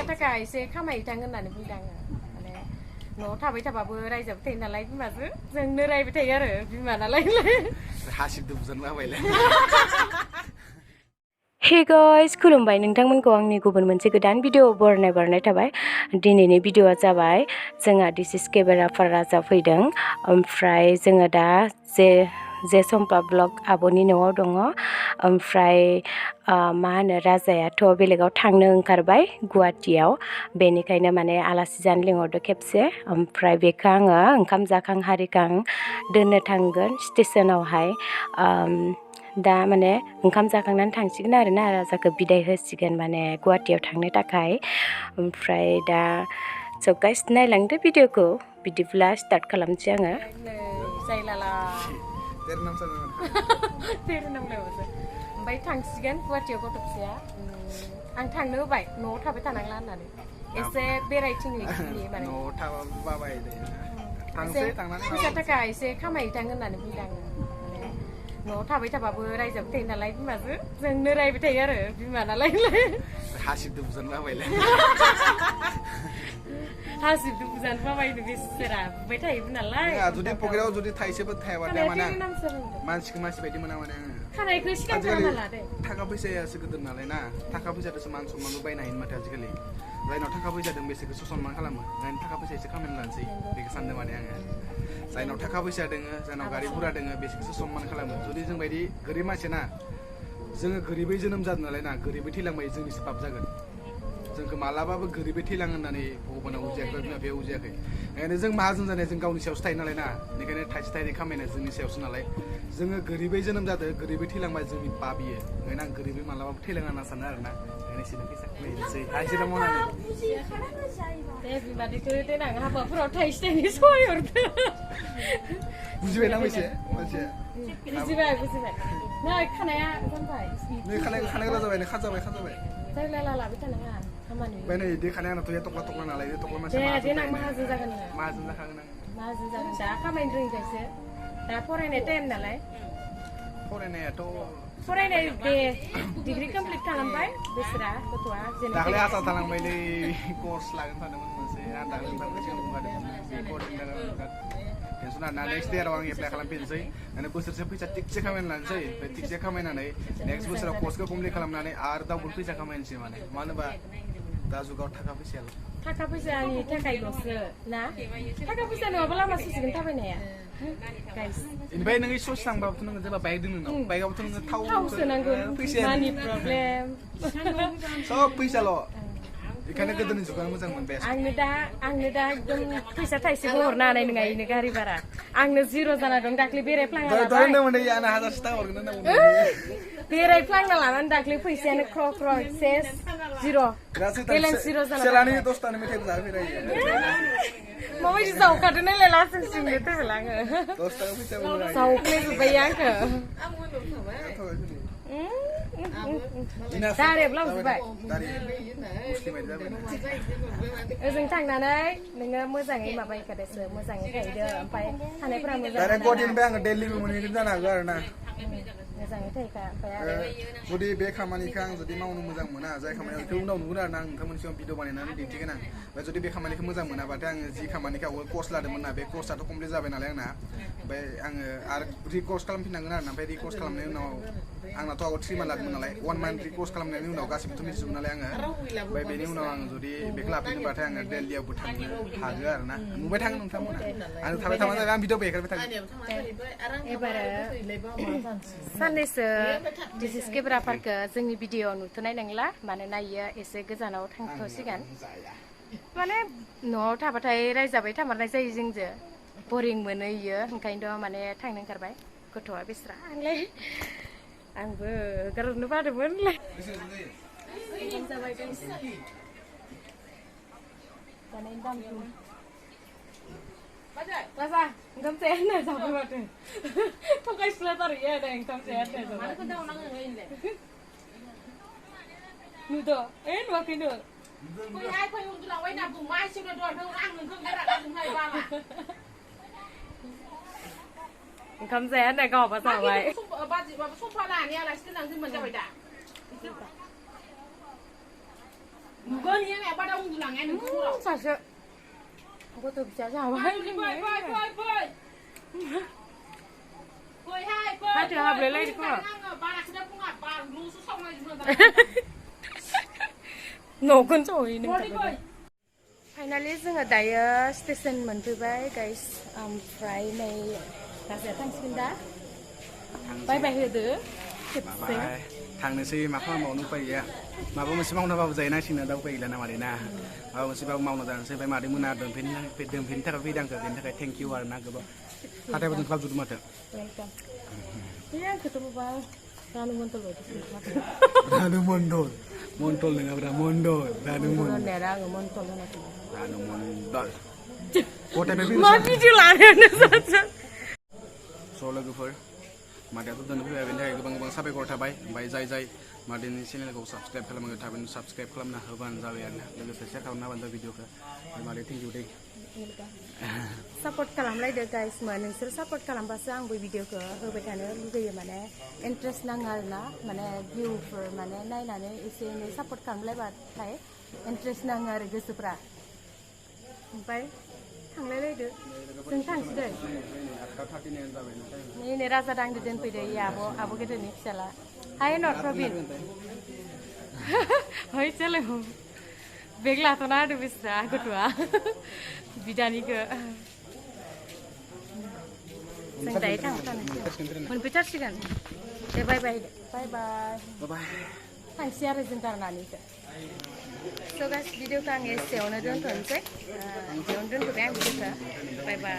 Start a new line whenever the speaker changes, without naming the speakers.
थाखा एसे खामायथां होननानै बुंदों आङो माने न'आव थाबाय थाबाबो रायजाबाय थायो नालाय बिमाजो जोंनो रायबाय थायो आरो बिमा नालाय
हासिबदो बुजानना होबायलाय
हे गाइस खुलुमबाय नोंथांमोनखौ आंनि गुबुन मोनसे गोदान भिडिअ बरायनाय थाबाय दिनैनि भिडिअआ जाबाय जोंहा डिसिस केमेराफोरा जाफैदों ओमफ्राय जोङो दा जे सम्पा ब्लग आब'नि न'आव दङ ओमफ्राय मा होनो राजायाथ' बेलेगाव थांनो ओंखारबाय गुवाहाटियाव बेनिखायनो माने आलासि जानो लिंहरदो खेबसे ओमफ्राय बेखौ आङो ओंखाम जाखां हारिखां दोननो थांगोन स्टेसनावहाय दा माने ओंखाम जाखांनानै थांसिगोन आरोना राजाखौ बिदाय होसिगोन माने गुवाहाटियाव थांनो थाखाय ओमफ्राय दा स' गाइस नायलांदो भिडिअखौ बिदिब्ला स्टार्ट खालामनोसै आङो
जायलाला ओमफ्राय थांसिगोन गुवाहाटियाव गथ' फिसाया आं थांनो होबाय न'आव थाबाय थानांला होननानै एसे बेरायथिंहैनि माने
न'आव थाबाबो बाबाय
फैसा थाखा एसे खामायथां होननानै बुंदों आङो न'आव थाबाय थाबाबो रायजाबाय थायो नालाय बिमाजो जोंनो रायबाय थायो आरो बिमा नालाय
हासिबदो बुजानना होबायलाय
हासिबदो बुजानो बाबायनो बेसोरा बुबाय थायोबो नालाय
जुदि पकेटाव जुदि थाइसेबो थायाबाथाय माने मानसिखौ मानसि बायदि मोना माने
खानायखौ सिगां खालामना लादो
थाखा फैसायासो गोदोर नालाय ना थाखा फैसाजोंसो मान सनमानबो बायनो हायो माथो आजिखालि जायनाव थाखा फैसा दं बेसोरखौसो सनमान खालामो जायनि थाखा फैसा एसे खामायना लानोसै बेखौ सानदों माने आङो जायनाव थाखा फैसा दोङो जायनाव गारि गुरा दोङो बेसोरखौसो सनमान खालामो जुदि जों बायदि गोरिब मानसि ना जोङो गोरिबै जोनोम जादों नालाय ना गोरिबै थैलांबाय जोंनिसो पाप जागोन जोंखौ मालाबाबो गोरिबै थैलाङो होननानै भगबाना उजियाखै बिमा बिफाया उजियाखै ओंखायनो जों माहाजोन जानाया जों गावनि सायावसो थायो नालाय ना बेनिखायनो थाइसे थाइनै खामायनाया जोंनि सायावसो नालाय जोङो गोरिबै जोनोम जादों गोरिबै थैलांबाय जोंनि पाप बियो ओंखायनो आं गोरिबै मालाबाबो थैलाङा होनना सानो आरोना ओंखायनो एसेनो फैसा खामायनोसै हाजिरा मावनानै
दे बिमादैखौ देनां हाबाफोराव थाइसे थाइनै सहाय हरदो
बुजिबायना मोनसे मानसिया
बुजिबाय नै खानाया जानबाय
नै खानाय गोला जाबाय नै खाजाबाय
जायलाला लाबाय थानाङा खामानि
ओमफ्राय नै दै खानाया आंनाथ' टक्ला नालाय टक्ला मानसि
देनां माहाजोन जागोन
माहाजोन जाखागोन आं
माहाजोन जागोन दा खामायनो रोंगायसो दा फरायनाय टाइम नालाय
फरायनायाथ'
फरायनाय दे डिग्रि कमप्लिट खालामबाय बोसोरा गथ'आ
दाख्लै आसा थालांबायलै कर्स लागोन सानदोंमोन मोनसे आं दाख्लै नोंथांमोननि सिगां बुंखादोंमोन बे कर्सनि थाखाय टेनसन आरोना नेक्स्ट इयाराव आं एप्लाइ खालामफिनसै माने बोसोरसे फैसा थिगसे खामायना लानोसै ओमफ्राय थिगसे खामायनानै नेक्स्ट बोसोराव कर्सखौ कमप्लिट खालामनानै आरो डाबल फैसा खामायनोसै माने मानो होनबा दा जुगाव थाखा
फैसानि थाखायल'सो ना थाखा फैसा नङाबा लामा ससेखौनो थाबायनाया
ओमफ्राय नोङो ससे थांबाबोथ' नोङो जेनेबा बाइक दङ नोंनाव बाइकआवथ' नोङो थाव
सोनांगौ
फैसाया
मानि प्रब्लेम
सब फैसाल' बेखायनो गोदोनि जुगानो मोजां मोनबाय
आंनो दा एकदम फैसा थाइसेबो हरनो हानाय नङा इनो गारि भारा आंनो जिर' जाना दं दाख्लै बेरायफ्लांना बेरायफ्लांना लानानै दाख्लै फैसायानो ख्र' सेस जिर' बेलेन्स जिर' जाना माबायदि जावखादो नायलाय लासिं सिंनो थैबाय आङो जावफ्लेजोब्बाय आंखो दारियाबो लाबोजोब्बाय ओजों थांनानै नोङो मोजाङै माबायखादोसो मोजाङै थाहैदो ओमफ्राय थानायफोरा मोजां
आङो दिल्लीबो मोनहैगोन जानो हागौ आरो ना
मोजाङै थाहैखा ओमफ्राय आरो
जुदि बे खामानिखौ आं जुदि मावनो मोजां मोना जाय खामानिखौ उनाव नुगोन आरो ना आं नोंथांमोननि सिगाङाव भिडिअ बानायनानै दिन्थिगोन आं ओमफ्राय जुदि बे खामानिखौ मोजां मोनाबाथाय आङो जि खामानिखौ आवगाय कर्स लादोंमोन ना बे कर्सआथ' कमप्लिट जाबाय नालाय आंना ओमफ्राय आङो आरो रिकर्स खालामफिननांगोन आरो ना ओमफ्य रिकर्स खालामनायनि उनाव आंनाथ' आगोल 3 मान्थ लादोंमोन नालाय 1 मान्थ रिकर्स खालामनायनि उनाव गासिबोथ' मिथिजोबो नालाय आङो ओमफ्राय बेनि उनाव आं जुदि बेखौ लाफिनोबाथाय आङो दिल्लीयावबो थांनो हागोन आरो ना नुबाय थागोन नोंथांमोना आं थाबाय थाबानो जाबाय आं भिडिअ बेखारबाय थागोन
एबार साननैसो डिसिस केमेराफोरखौ जोंनि भिडिअ नुथ'नाय नंला मानोना इयो एसे गोजानाव थांथ'सिगोन माने न'आव थाबाथाय रायजाबाय थामारनाय जायो जोंजों बरिं मोनो इयो ओंखायनोथ' माने थांनो ओंखारबाय गथ'आ बेस्रा आंलाय आंबो गारहरनो बादोंमोन जाबाय जानायनि दाम Rasa, engkau saya nak sampai mana? Pakai selatar ya, ada engkau saya ada. Mana kau tahu orang ini? Nudo, dua kilo. Kau yang kau yang bilang, wah nak bung mai sudah dua orang engkau gerak langsung hai bala. Engkau saya ada kau apa sampai? Bapak sumpah lah ni, alas tu langsung menjawab dah. सासे गथ' फिसा जाबाय हाथो हाबलायलायदो खोमा न'खौनो सहैनो finally जोङो दायो station मोनफैबाय गाइस ओमफ्राय नै गासैया थांसिगोन दा बाय बाय होदो खेबसे
थांनोसै मा खालामबावनो उपाय गैया माबा मोनसे मावनाबाबो जाहैनांसिगोन दा उपाय गैला ना मादै ना माबा मोनसेबाबो मावना जानोसै ओमफ्राय मादै मोना दोनफैनो थाखाय फैदों आंखौ बेनि थाखाय थेंक इउ आरो ना गोबां हाथायफोरजों खालामजोबदों माथो
आंखौथ' बाबा रानु मन्डल
रानु मन्डल मन्डल नङाब्रा मन्डल रानु मन्डल
होननाया आङो मन्डल होनाखै
रानु मन्डल गथायनिफ्राय
मा भिडिअ लानायानो जाजा
स' लोगोफोर मादैयाथ' दोनफैबाय बेनि थाखाय गोबां साबायखर थाबाय ओमफ्राय जाय मादैनि चेनेलखौ साबस्क्राइब खालामो थाबैनो साबस्क्राइब खालामना होबानो जाबाय आरो लोगोसे शेयार खालामना होबानो जाबाय भिडिअखौ मादै थेंक इउ दे
सापर्ट खालामलायदो गाइस नोंसोर सापर्ट खालामबासो आंबो भिडिअखौ होबाय थानो लुगैयो माने इन्ट्रेस्ट नाङो आरोना माने भिउफोर माने नायनानै एसे एनै सापर्ट खालामलायबाथाय इन्ट्रेस्ट नाङो आरो गोसोफ्रा ओमफ्राय थांलायलायदो जों थांसिगोन नै राजा दांदो दोनफैदो आब' गोदोनि फिसाला हाय नट प्रबिन है चलो बेग लाथ'ना होदो बिस्रा गथ'आ बिदानिखौ जों दायो मोनफैथारसिगोन दे बाय बाय थांसै आरो जों गारनानैसो स' गाइस भिडिअखौ आं एसेयावनो दोनथ'नोसै एसेयावनो दोनथ'बाय आं भिडिअखौ बाय बाय